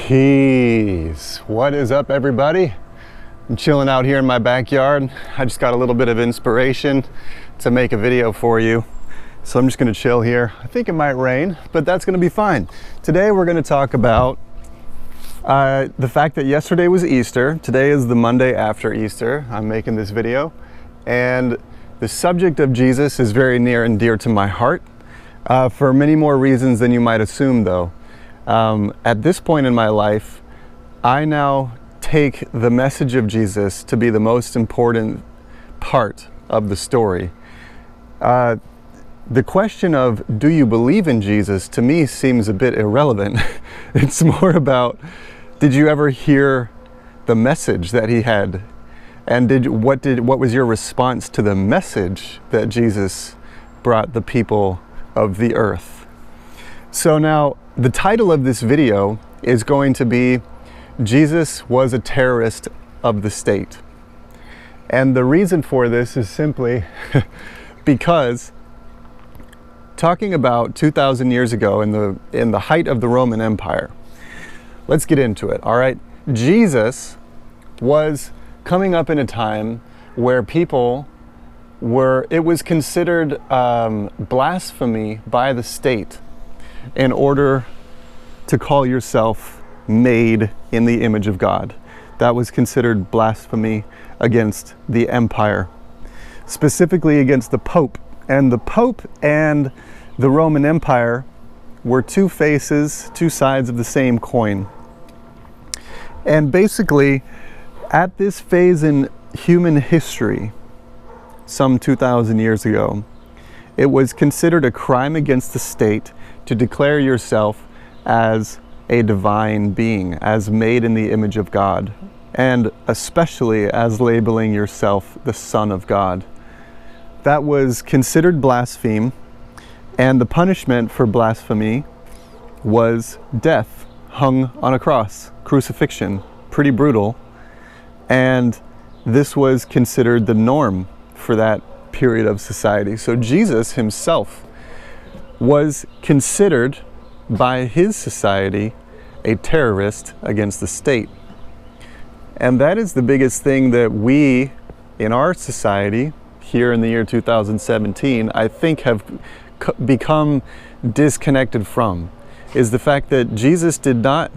Peace. What is up, everybody? I'm chilling out here in my backyard. I just got a little bit of inspiration to make a video for you. So I'm just gonna chill here. I think it might rain, but that's gonna be fine. Today we're gonna talk about the fact that yesterday was Easter. Today is the Monday after Easter. I'm making this video. And the subject of Jesus is very near and dear to my heart for many more reasons than you might assume, though. At this point in my life, I now take the message of Jesus to be the most important part of the story. The question of, do you believe in Jesus, to me seems a bit irrelevant. It's more about, did you ever hear the message that he had? And what was your response to the message that Jesus brought the people of the earth? So now, the title of this video is going to be, Jesus was a terrorist of the state. And the reason for this is simply because talking about 2,000 years ago in the height of the Roman Empire, let's get into it, all right? Jesus was coming up in a time where it was considered blasphemy by the state in order to call yourself made in the image of God. That was considered blasphemy against the empire, specifically against the Pope. And the Pope and the Roman Empire were two faces, two sides of the same coin. And basically, at this phase in human history, some 2,000 years ago, it was considered a crime against the state to declare yourself as a divine being, as made in the image of God, and especially as labeling yourself the Son of God. That was considered blasphemy, and the punishment for blasphemy was death, hung on a cross, crucifixion, pretty brutal, and this was considered the norm for that period of society. So Jesus himself was considered by his society a terrorist against the state. And that is the biggest thing that we in our society here in the year 2017, I think, have become disconnected from, is the fact that Jesus did not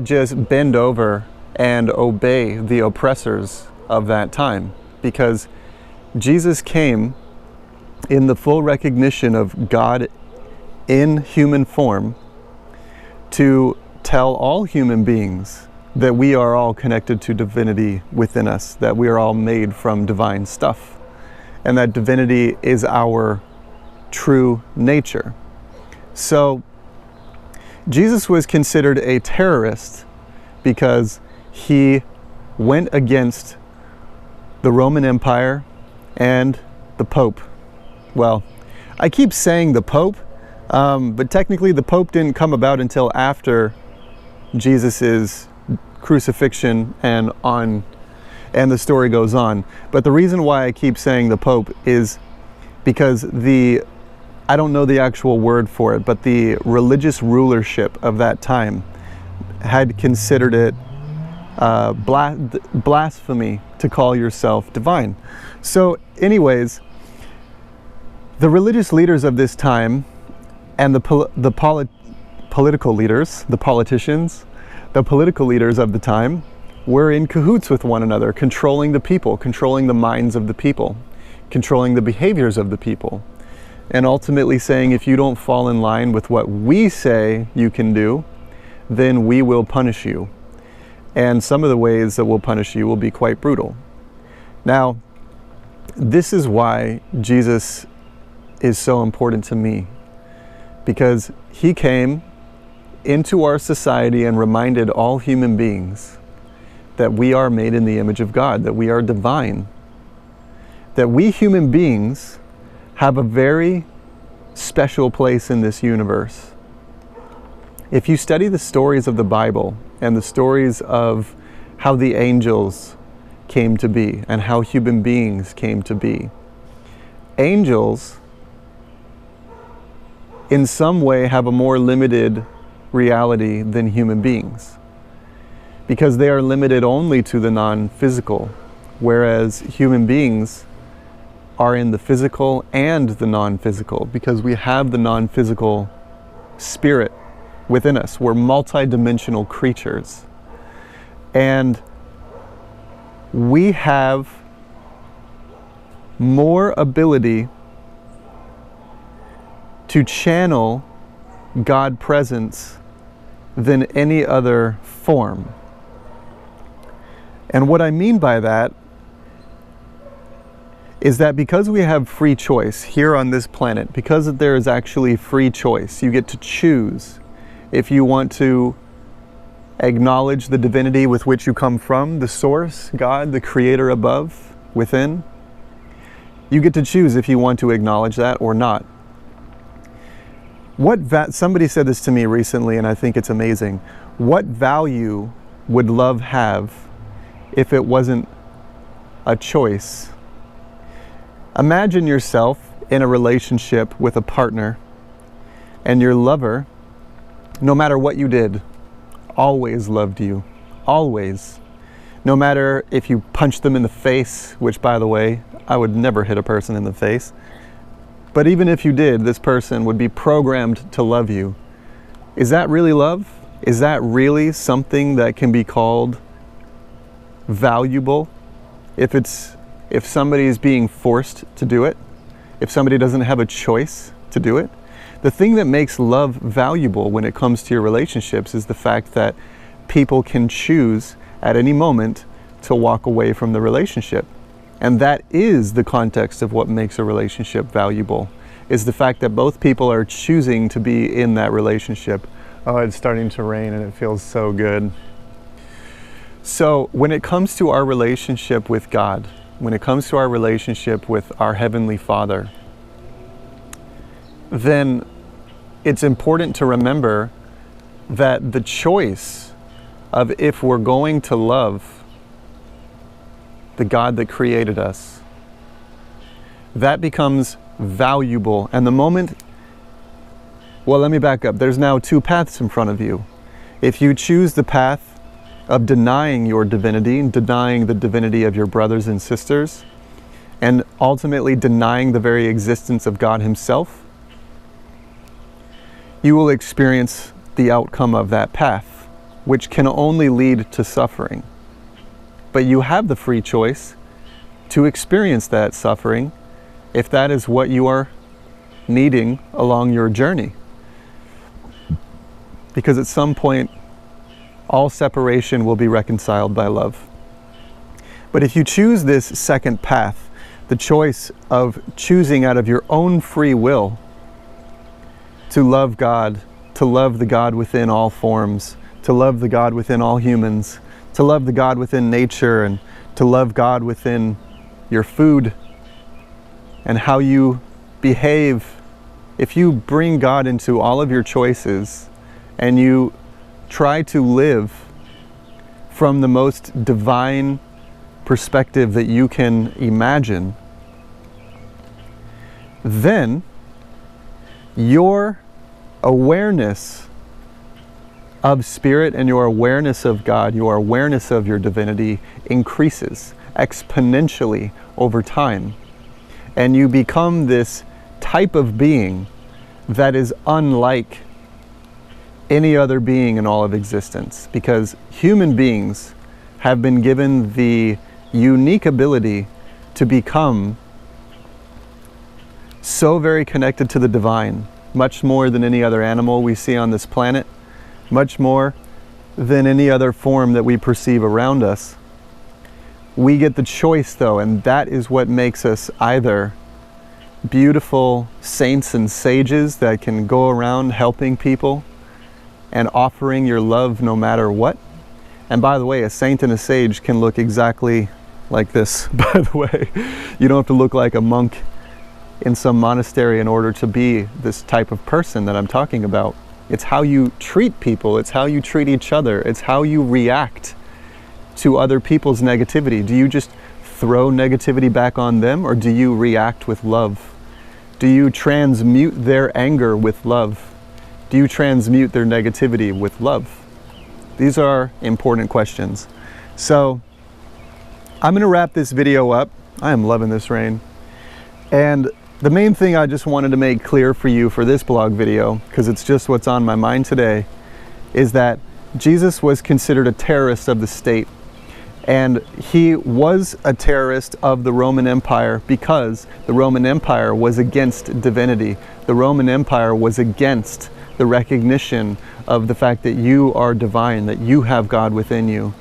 just bend over and obey the oppressors of that time, because Jesus came in the full recognition of God in human form to tell all human beings that we are all connected to divinity within us, that we are all made from divine stuff, and that divinity is our true nature. So Jesus was considered a terrorist because he went against the Roman Empire and the Pope. Well, I keep saying the Pope, but technically the Pope didn't come about until after Jesus's crucifixion and the story goes on. But the reason why I keep saying the Pope is because I don't know the actual word for it, but the religious rulership of that time had considered it blasphemy to call yourself divine. So anyways, the religious leaders of this time and the political leaders, the politicians, the political leaders of the time were in cahoots with one another, controlling the people, controlling the minds of the people, controlling the behaviors of the people, and ultimately saying, if you don't fall in line with what we say you can do, then we will punish you. And some of the ways that we'll punish you will be quite brutal. Now, this is why Jesus is so important to me, because he came into our society and reminded all human beings that we are made in the image of God, that we are divine, that we human beings have a very special place in this universe. If you study the stories of the Bible and the stories of how the angels came to be and how human beings came to be, angels in some way have a more limited reality than human beings, because they are limited only to the non-physical, whereas human beings are in the physical and the non-physical, because we have the non-physical spirit within us. We're multi-dimensional creatures, and we have more ability to channel God presence than any other form. And what I mean by that is that because we have free choice here on this planet, because there is actually free choice, you get to choose if you want to acknowledge the divinity with which you come from, the source, God, the creator above, within. You get to choose if you want to acknowledge that or not. Somebody said this to me recently, and I think it's amazing. What value would love have if it wasn't a choice? Imagine yourself in a relationship with a partner, and your lover, no matter what you did, always loved you. Always. No matter if you punched them in the face, which, by the way, I would never hit a person in the face. But even if you did, this person would be programmed to love you. Is that really love? Is that really something that can be called valuable? If somebody is being forced to do it, if somebody doesn't have a choice to do it. The thing that makes love valuable when it comes to your relationships is the fact that people can choose at any moment to walk away from the relationship. And that is the context of what makes a relationship valuable, is the fact that both people are choosing to be in that relationship. Oh, it's starting to rain and it feels so good. So when it comes to our relationship with God, when it comes to our relationship with our Heavenly Father, then it's important to remember that the choice of if we're going to love the God that created us, that becomes valuable. And the moment, well, let me back up. There's now two paths in front of you. If you choose the path of denying your divinity, denying the divinity of your brothers and sisters, and ultimately denying the very existence of God Himself, you will experience the outcome of that path, which can only lead to suffering. But you have the free choice to experience that suffering if that is what you are needing along your journey. Because at some point, all separation will be reconciled by love. But if you choose this second path, the choice of choosing out of your own free will to love God, to love the God within all forms, to love the God within all humans, to love the God within nature, and to love God within your food and how you behave. If you bring God into all of your choices and you try to live from the most divine perspective that you can imagine, then your awareness of spirit and your awareness of God, your awareness of your divinity increases exponentially over time. And you become this type of being that is unlike any other being in all of existence, because human beings have been given the unique ability to become so very connected to the divine, much more than any other animal we see on this planet, much more than any other form that we perceive around us. We get the choice though, and that is what makes us either beautiful saints and sages that can go around helping people and offering your love no matter what. And by the way, a saint and a sage can look exactly like this, by the way. You don't have to look like a monk in some monastery in order to be this type of person that I'm talking about. It's how you treat people, it's how you treat each other, it's how you react to other people's negativity. Do you just throw negativity back on them, or do you react with love? Do you transmute their anger with love? Do you transmute their negativity with love? These are important questions. So I'm going to wrap this video up. I am loving this rain. And the main thing I just wanted to make clear for you for this blog video, because it's just what's on my mind today, is that Jesus was considered a terrorist of the state. And he was a terrorist of the Roman Empire because the Roman Empire was against divinity. The Roman Empire was against the recognition of the fact that you are divine, that you have God within you,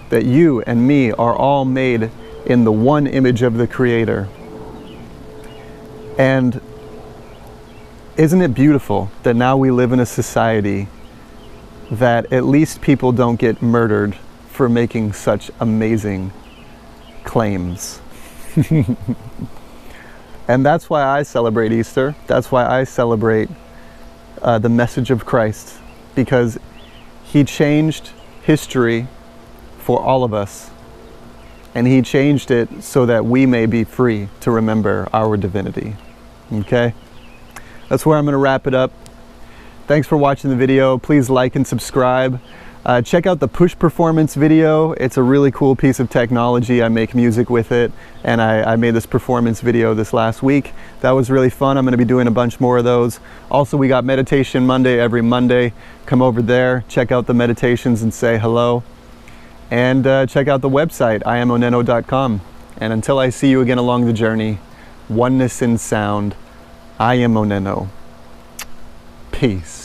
that you and me are all made in the one image of the Creator. And isn't it beautiful that now we live in a society that at least people don't get murdered for making such amazing claims? And that's why I celebrate Easter. That's why I celebrate the message of Christ, because he changed history for all of us, and he changed it so that we may be free to remember our divinity. Okay? That's where I'm going to wrap it up. Thanks for watching the video. Please like and subscribe. Check out the push performance video. It's a really cool piece of technology. I make music with it, and I made this performance video this last week. That was really fun. I'm going to be doing a bunch more of those. Also, we got Meditation Monday every Monday. Come over there, check out the meditations and say hello. And check out the website, IamOnenO.com. And until I see you again along the journey, oneness in sound, I am OnenO. Peace.